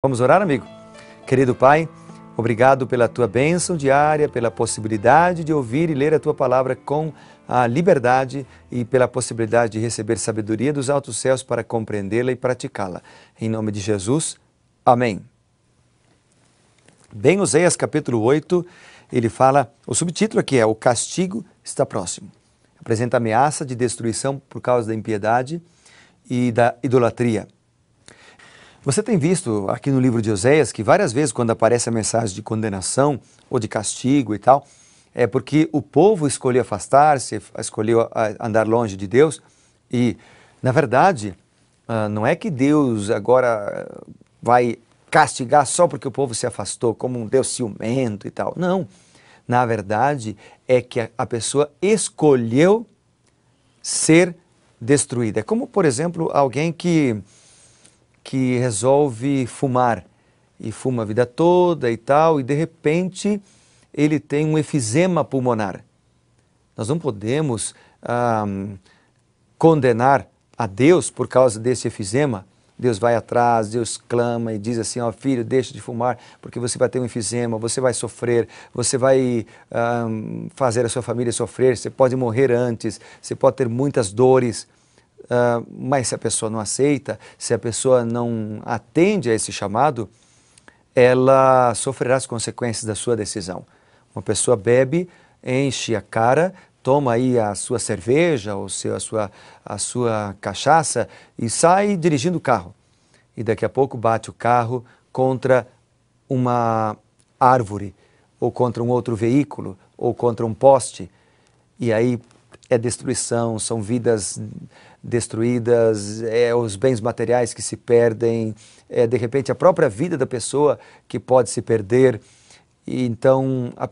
Vamos orar, amigo? Querido Pai, obrigado pela Tua bênção diária, pela possibilidade de ouvir e ler a Tua palavra com a liberdade e pela possibilidade de receber sabedoria dos altos céus para compreendê-la e praticá-la. Em nome de Jesus, amém. Bem, Oséias capítulo 8, ele fala, o subtítulo aqui é O Castigo está próximo. Apresenta ameaça de destruição por causa da impiedade e da idolatria. Você tem visto aqui no livro de Oséias que várias vezes quando aparece a mensagem de condenação ou de castigo e tal, é porque o povo escolheu afastar-se, escolheu andar longe de Deus e, na verdade, não é que Deus agora vai castigar só porque o povo se afastou, como um Deus ciumento e tal. Não. Na verdade, é que a pessoa escolheu ser destruída. É como, por exemplo, alguém que resolve fumar e fuma a vida toda e tal, e de repente ele tem um efizema pulmonar. Nós não podemos condenar a Deus por causa desse efizema. Deus vai atrás, Deus clama e diz assim, ó filho, deixa de fumar, porque você vai ter um efizema, você vai sofrer, você vai fazer a sua família sofrer, você pode morrer antes, você pode ter muitas dores. Mas se a pessoa não aceita, se a pessoa não atende a esse chamado, ela sofrerá as consequências da sua decisão. Uma pessoa bebe, enche a cara, toma aí a sua cerveja ou a sua cachaça e sai dirigindo o carro. E daqui a pouco bate o carro contra uma árvore, ou contra um outro veículo, ou contra um poste. E aí é destruição, são vidas destruídas, os bens materiais que se perdem, de repente a própria vida da pessoa que pode se perder. E então há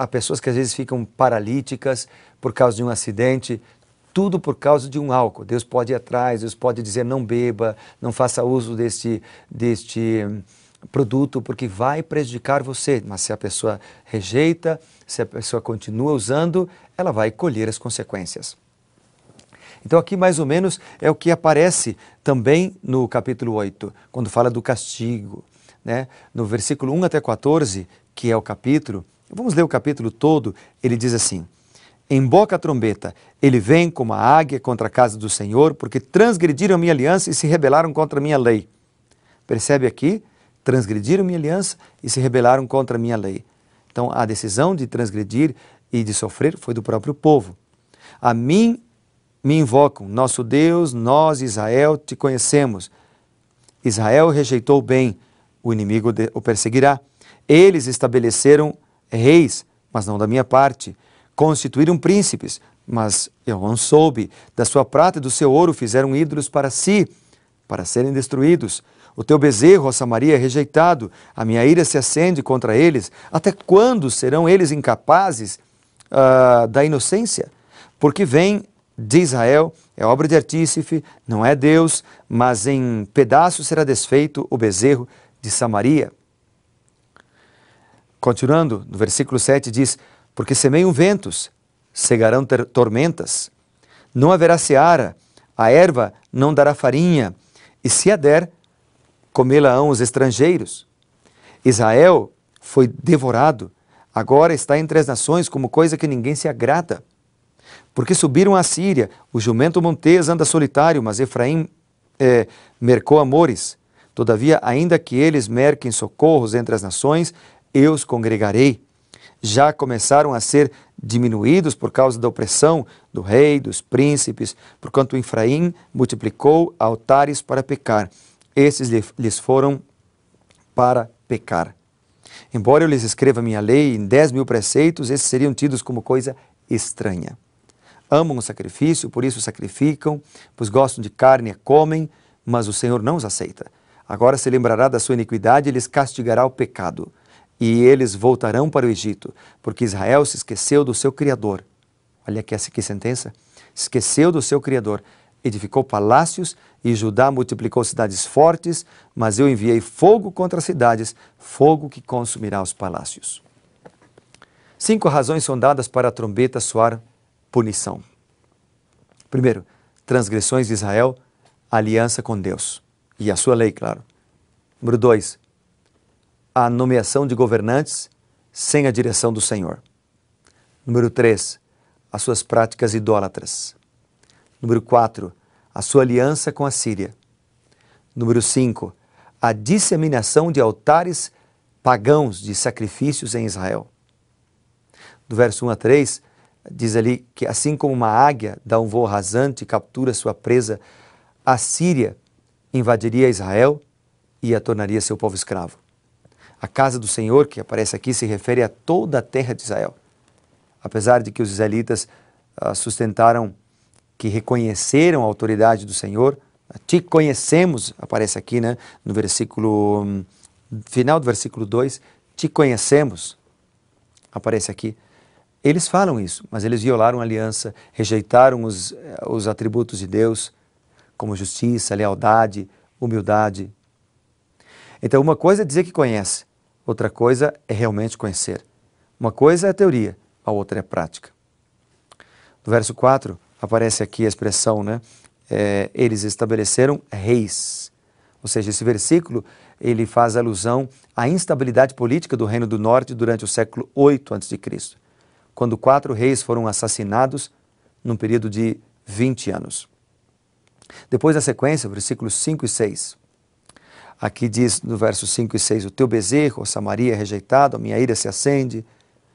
pessoas que às vezes ficam paralíticas por causa de um acidente, tudo por causa de um álcool. Deus pode ir atrás, Deus pode dizer não beba, não faça uso deste produto porque vai prejudicar você. Mas se a pessoa rejeita, se a pessoa continua usando, ela vai colher as consequências. Então aqui mais ou menos é o que aparece também no capítulo 8, quando fala do castigo, né? No versículo 1 até 14, que é o capítulo, vamos ler o capítulo todo, ele diz assim, emboca a trombeta, ele vem como a águia contra a casa do Senhor, porque transgrediram a minha aliança e se rebelaram contra a minha lei. Percebe aqui? Transgrediram minha aliança e se rebelaram contra a minha lei. Então a decisão de transgredir e de sofrer foi do próprio povo. A mim me invocam, nosso Deus, nós, Israel, te conhecemos. Israel rejeitou o bem, o inimigo o perseguirá. Eles estabeleceram reis, mas não da minha parte. Constituíram príncipes, mas eu não soube. Da sua prata e do seu ouro fizeram ídolos para si, para serem destruídos. O teu bezerro, ó Samaria, é rejeitado. A minha ira se acende contra eles. Até quando serão eles incapazes da inocência? Porque vem de Israel, é obra de artífice, não é Deus, mas em pedaços será desfeito o bezerro de Samaria. Continuando, no versículo 7 diz, porque semeiam ventos, cegarão tormentas, não haverá seara, a erva não dará farinha, e se a der, comê-la-ão os estrangeiros. Israel foi devorado, agora está entre as nações como coisa que ninguém se agrada. Porque subiram a Síria, o jumento montês anda solitário, mas Efraim mercou amores. Todavia, ainda que eles merquem socorros entre as nações, eu os congregarei. Já começaram a ser diminuídos por causa da opressão do rei, dos príncipes, porquanto Efraim multiplicou altares para pecar. Esses lhes foram para pecar. Embora eu lhes escreva minha lei em 10.000 preceitos, esses seriam tidos como coisa estranha. Amam o sacrifício, por isso sacrificam, pois gostam de carne e comem, mas o Senhor não os aceita. Agora se lembrará da sua iniquidade e lhes castigará o pecado. E eles voltarão para o Egito, porque Israel se esqueceu do seu Criador. Olha aqui que sentença. Esqueceu do seu Criador. Edificou palácios e Judá multiplicou cidades fortes, mas eu enviei fogo contra as cidades, fogo que consumirá os palácios. 5 razões são dadas para a trombeta soar punição. Primeiro, transgressões de Israel, aliança com Deus e a sua lei, claro. Número 2, a nomeação de governantes sem a direção do Senhor. Número 3, as suas práticas idólatras. Número 4, a sua aliança com a Síria. Número 5, a disseminação de altares pagãos de sacrifícios em Israel. Do verso 1 a 3, diz ali que assim como uma águia dá um voo rasante e captura sua presa, a Síria invadiria Israel e a tornaria seu povo escravo. A casa do Senhor, que aparece aqui, se refere a toda a terra de Israel. Apesar de que os israelitas sustentaram que reconheceram a autoridade do Senhor, te conhecemos, aparece aqui, né, no versículo, final do versículo 2, te conhecemos, aparece aqui. Eles falam isso, mas eles violaram a aliança, rejeitaram os atributos de Deus, como justiça, lealdade, humildade. Então, uma coisa é dizer que conhece, outra coisa é realmente conhecer. Uma coisa é teoria, a outra é prática. No verso 4, aparece aqui a expressão, né? Eles estabeleceram reis. Ou seja, esse versículo, ele faz alusão à instabilidade política do Reino do Norte durante o século 8 a.C., quando 4 reis foram assassinados num período de 20 anos. Depois da sequência, versículos 5 e 6. Aqui diz no verso 5 e 6, o teu bezerro, Samaria, é rejeitado, a minha ira se acende.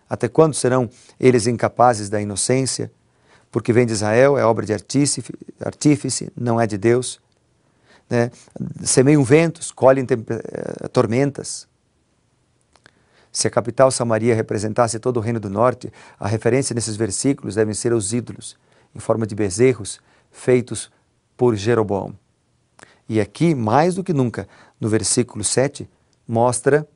Até quando serão eles incapazes da inocência? Porque vem de Israel, é obra de artífice, não é de Deus. Né? Semeiam ventos, colhem tormentas. Se a capital Samaria representasse todo o reino do norte, a referência nesses versículos devem ser os ídolos, em forma de bezerros, feitos por Jeroboão. E aqui, mais do que nunca, no versículo 7, mostra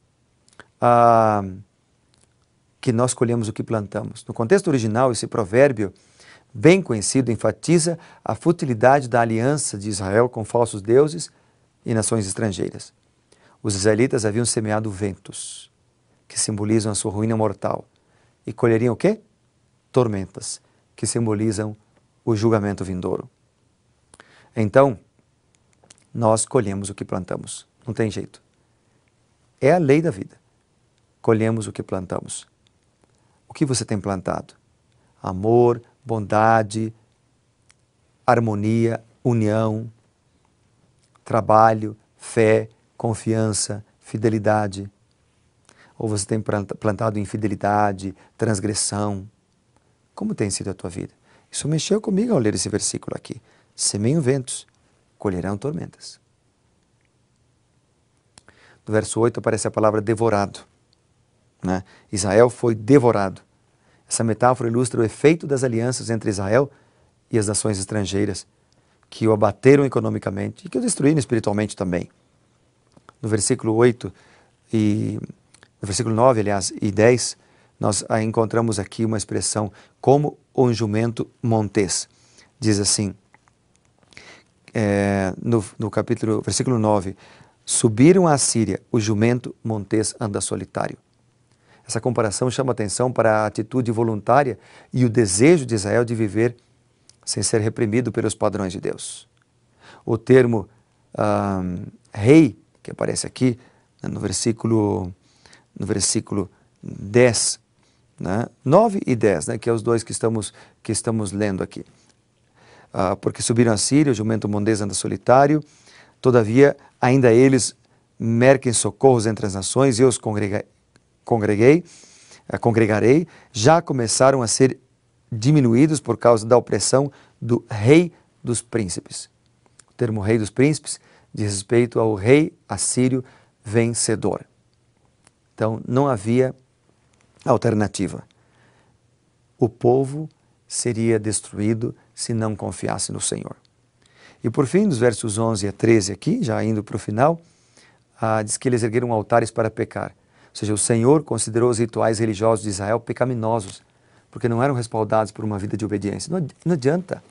que nós colhemos o que plantamos. No contexto original, esse provérbio, bem conhecido, enfatiza a futilidade da aliança de Israel com falsos deuses e nações estrangeiras. Os israelitas haviam semeado ventos, que simbolizam a sua ruína mortal, e colheriam o quê? Tormentas, que simbolizam o julgamento vindouro. Então, nós colhemos o que plantamos, não tem jeito. É a lei da vida. Colhemos o que plantamos. O que você tem plantado? Amor, bondade, harmonia, união, trabalho, fé, confiança, fidelidade. Ou você tem plantado infidelidade, transgressão? Como tem sido a tua vida? Isso mexeu comigo ao ler esse versículo aqui. Semeiam ventos, colherão tormentas. No verso 8 aparece a palavra devorado. Né? Israel foi devorado. Essa metáfora ilustra o efeito das alianças entre Israel e as nações estrangeiras, que o abateram economicamente e que o destruíram espiritualmente também. No versículo 8 e no versículo 9, aliás, e 10, nós encontramos aqui uma expressão como um jumento montês. Diz assim, versículo 9, subiram à Síria, o jumento montês anda solitário. Essa comparação chama atenção para a atitude voluntária e o desejo de Israel de viver sem ser reprimido pelos padrões de Deus. O termo rei, que aparece aqui no versículo 10, né? 9 e 10, né? Que é os dois que estamos lendo aqui. Porque subiram a Síria, o jumento montês anda solitário, todavia ainda eles merquem socorros entre as nações, eu os congregarei, já começaram a ser diminuídos por causa da opressão do rei dos príncipes. O termo rei dos príncipes diz respeito ao rei assírio vencedor. Então, não havia alternativa. O povo seria destruído se não confiasse no Senhor. E por fim, dos versos 11 a 13 aqui, já indo para o final, diz que eles ergueram altares para pecar. Ou seja, o Senhor considerou os rituais religiosos de Israel pecaminosos, porque não eram respaldados por uma vida de obediência. Não adianta.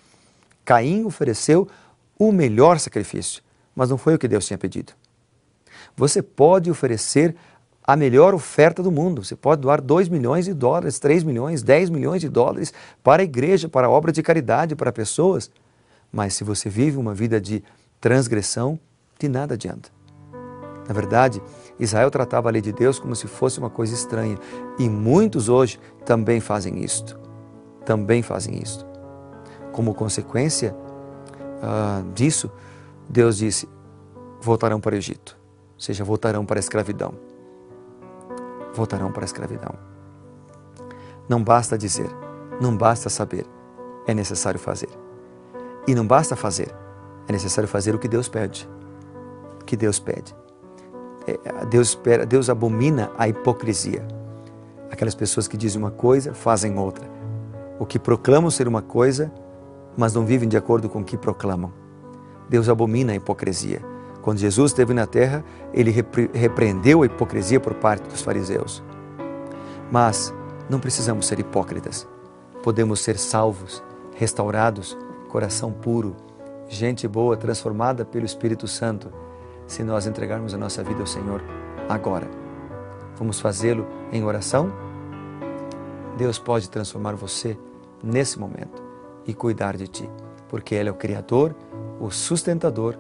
Caim ofereceu o melhor sacrifício, mas não foi o que Deus tinha pedido. Você pode oferecer a melhor oferta do mundo. Você pode doar 2 milhões de dólares, 3 milhões, 10 milhões de dólares para a igreja, para a obra de caridade, para pessoas. Mas se você vive uma vida de transgressão, de nada adianta. Na verdade, Israel tratava a lei de Deus como se fosse uma coisa estranha. E muitos hoje também fazem isto. Também fazem isto. Como consequência disso, Deus disse, voltarão para o Egito. Ou seja, voltarão para a escravidão. Voltarão para a escravidão. Não basta dizer, não basta saber, é necessário fazer. E não basta fazer, é necessário fazer o que Deus pede. O que Deus pede. Deus abomina a hipocrisia. Aquelas pessoas que dizem uma coisa, fazem outra. O que proclamam ser uma coisa, mas não vivem de acordo com o que proclamam. Deus abomina a hipocrisia. Quando Jesus esteve na terra, Ele repreendeu a hipocrisia por parte dos fariseus. Mas não precisamos ser hipócritas. Podemos ser salvos, restaurados, coração puro, gente boa, transformada pelo Espírito Santo, se nós entregarmos a nossa vida ao Senhor agora. Vamos fazê-lo em oração? Deus pode transformar você nesse momento e cuidar de ti, porque Ele é o Criador, o sustentador,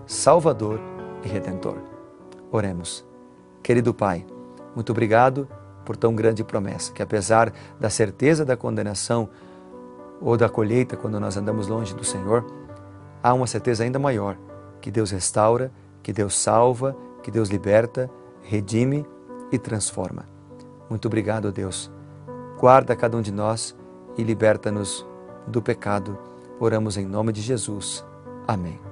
Salvador e Redentor. Oremos. Querido Pai, muito obrigado por tão grande promessa, que apesar da certeza da condenação ou da colheita quando nós andamos longe do Senhor, há uma certeza ainda maior, que Deus restaura, que Deus salva, que Deus liberta, redime e transforma. Muito obrigado, Deus. Guarda cada um de nós e liberta-nos do pecado. Oramos em nome de Jesus. Amém.